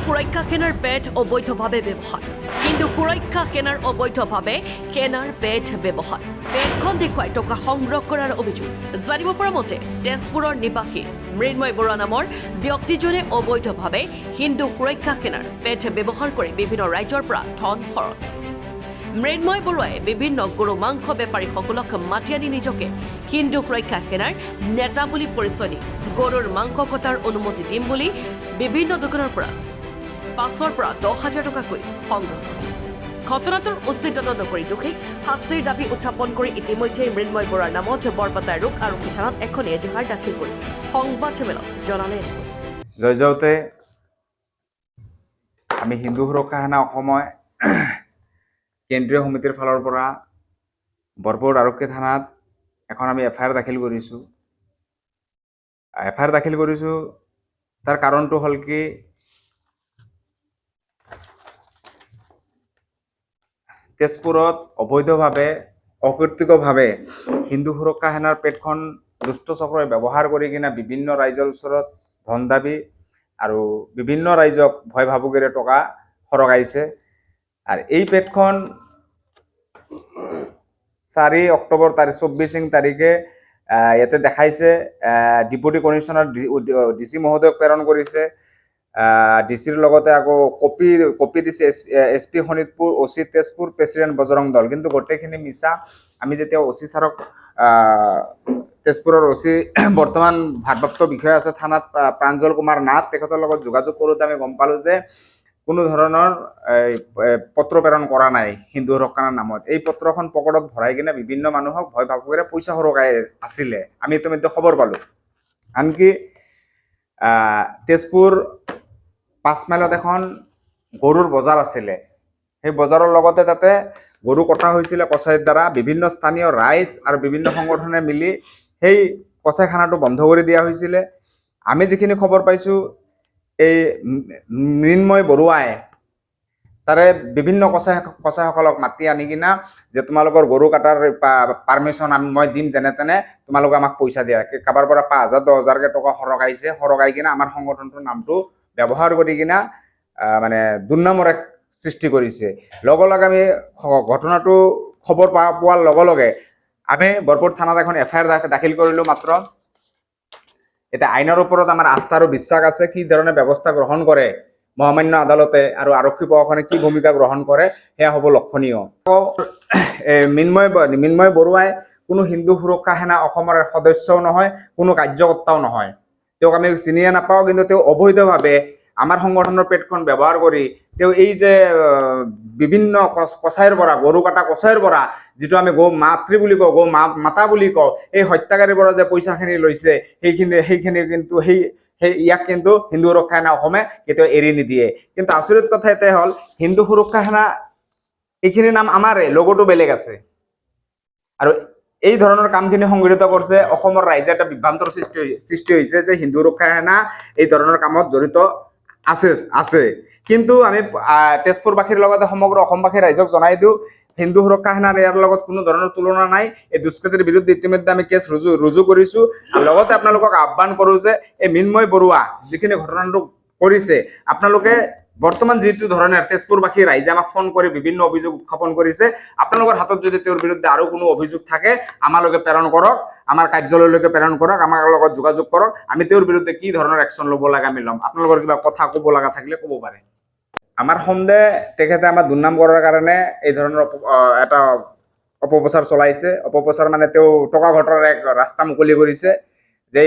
সুৰক্ষা কেনাৰ পেট অবৈধভাৱে ব্যৱহাৰ হিন্দু সুৰক্ষা কেনাৰ অবৈধভাৱে কেনাৰ পেট ব্যৱহাৰ পেটখন দেখুৱাই টকা সংগ্ৰহ কৰাৰ অভিযোগ জানিব পৰা মতে তেজপুৰৰ নিবাসী মৃন্ময় বৰুৱা নামৰ ব্যক্তিজনে অবৈধভাৱে হিন্দু সুৰক্ষা কেনাৰ পেট ব্যৱহাৰ কৰি বিভিন্ন ৰাজ্যৰ পৰা ধন খৰচ মৃন্ময় বৰুৱাই বিভিন্ন গৰু মাংস বেপাৰীসকলক মাতি আনি নিজকে হিন্দু সুৰক্ষা সেনাৰ নেতা বুলি পৰিচয় দি গৰুৰ মাংস কটাৰ অনুমতি দিম বুলি বিভিন্ন দোকানৰ পৰা 5,000 পৰা 10,000 টকাকৈ সংগ্ৰহ কৰে ঘটনাটোৰ উচিত তদন্ত কৰি দোষীক শাস্তিৰ দাবী উত্থাপন কৰি ইতিমধ্যে মৃন্ময় বৰুৱাৰ নামত বৰপেটা ৰোগ আৰক্ষী থানাত এখন এজাহাৰ দাখিল কৰি সংবাদ সন্মিলন জনালে জয়জয়তে আমি হিন্দু সুৰক্ষা সেনা অসমৰ কেন্দ্ৰীয় সমিতিৰ ফালৰ পৰা বৰপেটা আৰক্ষী থানাত এখন আমি এফআইআৰ দাখিল কৰিছোঁ তাৰ কাৰণটো হ'ল কি তেজপুৰত অবৈধভাৱে অকৃত্ৰিমভাৱে হিন্দু সুৰক্ষা সেনাৰ পেটখন দুষ্ট চক্ৰই ব্যৱহাৰ কৰি কিনে বিভিন্ন ৰাইজৰ ওচৰত ধন দাবী আৰু বিভিন্ন ৰাইজক ভয় ভাবুকিৰে টকা সৰকাইছে আৰ এই পেটখন 4 অক্টোবৰ 24 তাৰিখে ইয়াতে দেখাইছে ডিপুটি কমিশনাৰ ডিসি মহোদয়ক প্ৰেৰণ কৰিছে ডিসিৰ লগতে আকৌ কপি দিছে SP Sonitpur OC Tezpur president Bajrang দল কিন্তু গোটেইখিনি মিছা আমি যেতিয়া ওসি ছাৰক তেজপুৰৰ ওসি বৰ্তমান ভাৰপ্ৰাপ্ত বিষয়া আছে থানাত প্ৰাঞ্জল কুমাৰ নাথ তেখেতৰ লগত যোগাযোগ কৰোঁতে আমি গম পালো যে কোনো ধৰণৰ পত্ৰ প্ৰেৰণ কৰা নাই হিন্দু সুৰক্ষাৰ নামত এই পত্ৰখন পকেটত ভৰাই কিনে বিভিন্ন মানুহক ভয় ভাবুকিৰে পইচা সৰকাই আছিলে আমি ইতিমধ্যে খবৰ পালো আনকি তেজপুৰ 5 মাইলত এখন গৰুৰ বজাৰ আছিলে সেই বজাৰৰ লগতে তাতে গৰু কটা হৈছিলে কছাৰীৰ দ্বাৰা বিভিন্ন স্থানীয় ৰাইজ আৰু বিভিন্ন সংগঠনে মিলি সেই কছাৰীখানাটো বন্ধ কৰি দিয়া হৈছিলে আমি যিখিনি খবৰ পাইছো এই মৃন্ময় বৰুৱাই তাৰে বিভিন্ন কছাৰীসকলক মাতি আনি কিনা যে তোমালোকৰ গৰু কাটাৰ পাৰমিশন মই দিম যেনে তেনে তোমালোকে আমাক পইচা দিয়া কাবাৰ পৰা 5,000 10,000 কে টকা সৰকাই কিনা আমাৰ সংগঠনটোৰ নামটো ব্যৱহাৰ কৰি কিনা মানে দুৰ্নামৰ সৃষ্টি কৰিছে লগে লগে আমি ঘটনাটো খবৰ পোৱাৰ লগে লগে আমি বৰপেটা থানাত এখন এফআইআৰ দাখিল কৰিলো মাত্ৰ এটা আইনৰ ওপৰত আমাৰ আস্থা আৰু বিশ্বাস আছে কি ধৰণে ব্যৱস্থা গ্ৰহণ কৰে মহামান্য আদালতে আৰু আৰক্ষী প্ৰশাসনে কি ভূমিকা গ্ৰহণ কৰে সেয়া হ'ব লক্ষণীয় মৃন্ময় বৰুৱাই কোনো হিন্দু সুৰক্ষা সেনা অসমৰ সদস্যও নহয় কোনো কাৰ্যকৰ্তাও নহয় তেওঁক আমি চিনিয়ে নাপাওঁ কিন্তু তেওঁ অবৈধভাৱে আমাৰ সংগঠনৰ পেটখন ব্যৱহাৰ কৰি তেওঁ এই যে বিভিন্ন কছাৰীৰ পৰা গৰু কাটা কছাৰীৰ পৰা যিটো আমি গৌ মাতৃ বুলি কওঁ গৌ মাতা বুলি কওঁ এই হত্যাকাৰীৰ পৰা যে পইচাখিনি লৈছে সেইখিনি কিন্তু ইয়াক কিন্তু হিন্দু সুৰক্ষা সেনা অসমে কেতিয়াও এৰি নিদিয়ে কিন্তু আচৰিত কথা এটাই হ'ল হিন্দু সুৰক্ষা সেনা এইখিনি নাম আমাৰে লোগোটো বেলেগ আছে আৰু এই ধৰণৰ কামখিনি সংগঠিত কৰিছে অসমৰ ৰাইজে এটা বিভ্ৰান্তৰ সৃষ্টি হৈছে যে হিন্দু সুৰক্ষা সেনা এই ধৰণৰ কামত জড়িত আছে কিন্তু আমি তেজপুৰবাসীৰ লগতে সমগ্ৰ অসমবাসী ৰাইজক জনাই দিওঁ হিন্দু সুৰক্ষা সেনাৰ ইয়াৰ লগত কোনো ধৰণৰ তুলনা নাই এই দুষ্কৃতিৰ বিৰুদ্ধে ইতিমধ্যে আমি কেছ ৰুজু কৰিছো আৰু লগতে আপোনালোকক আহ্বান কৰো যে এই মৃন্ময় বৰুৱা যিখিনি ঘটনাটো কৰিছে আপোনালোকে বৰ্তমান যিটো ধৰণে তেজপুৰবাসী ৰাইজে আমাক ফোন কৰি বিভিন্ন অভিযোগ উত্থাপন কৰিছে আপোনালোকৰ হাতত যদি তেওঁৰ বিৰুদ্ধে আৰু কোনো অভিযোগ থাকে আমালৈকে প্ৰেৰণ কৰক আমাৰ কাৰ্যালয়লৈকে প্ৰেৰণ কৰক আমাৰ লগত যোগাযোগ কৰক আমি তেওঁৰ বিৰুদ্ধে কি ধৰণৰ একশ্যন ল'ব লাগে আমি ল'ম আপোনালোকৰ কিবা কথা ক'ব লগা থাকিলে ক'ব পাৰে আমাৰ সন্দেহ তেখেতে আমাৰ দুৰ্নাম কৰাৰ কাৰণে এই ধৰণৰ এটা অপপ্ৰচাৰ চলাইছে অপপ্ৰচাৰ মানে তেওঁ টকা ঘটাৰ এক ৰাস্তা মুকলি কৰিছে যে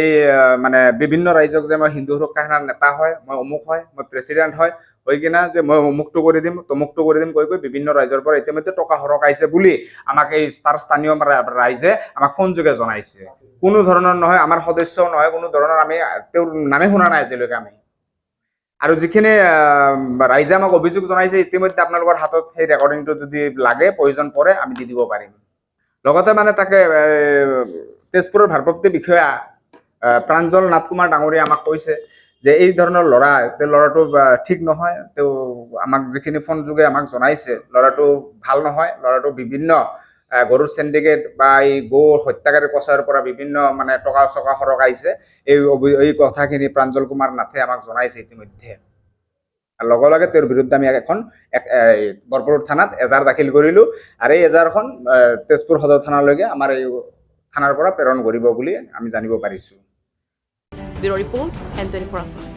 মানে বিভিন্ন ৰাইজক যে মই হিন্দু সুৰক্ষা সেনাৰ নেতা হয় মই অমুক হয় মই প্ৰেচিডেণ্ট হয় হৈ কিনা যে মই অমুকটো কৰি দিম তমুকটো কৰি দিম কৈ বিভিন্ন ৰাইজৰ পৰা ইতিমধ্যে টকা সৰকাইছে বুলি আমাক এই তাৰ স্থানীয় ৰাইজে আমাক ফোন যোগে জনাইছে কোনো ধৰণৰ নহয় আমাৰ সদস্যও নহয় কোনো ধৰণৰ আমি তেওঁৰ নামে শুনা নাই আজিলৈকে আমি আৰু যিখিনি ৰাইজে আমাক অভিযোগ জনাইছে ইতিমধ্যে আপোনালোকৰ হাতত সেই ৰেকৰ্ডিংটো যদি লাগে প্ৰয়োজন পৰে আমি দি দিব পাৰিম লগতে মানে তাকে তেজপুৰৰ ভাৰপ্ৰাপ্ত বিষয়া প্ৰাঞ্জল নাথ কুমাৰ ডাঙৰীয়া আমাক কৈছে যে এই ধৰণৰ ল'ৰাটো ঠিক নহয় তেওঁ আমাক যিখিনি ফোন যোগে আমাক জনাইছে ল'ৰাটো ভাল নহয় ল'ৰাটো বিভিন্ন গৰুৰ সিন্ডিকেট বা এই গৌ হত্যাকাৰী কছাৰীৰ পৰা বিভিন্ন মানে টকা সৰকাইছে এই কথাখিনি প্ৰাঞ্জল কুমাৰ নাথে আমাক জনাইছে ইতিমধ্যে আৰু লগে লগে তেওঁৰ বিৰুদ্ধে আমি এখন বৰপৰুৰ থানাত এজাহাৰ দাখিল কৰিলোঁ আৰু এই এজাহাৰখন তেজপুৰ সদৰ থানালৈকে আমাৰ এই থানাৰ পৰা প্ৰেৰণ কৰিব বুলি আমি জানিব পাৰিছোঁ। Bureau report Antony ফৰাছা।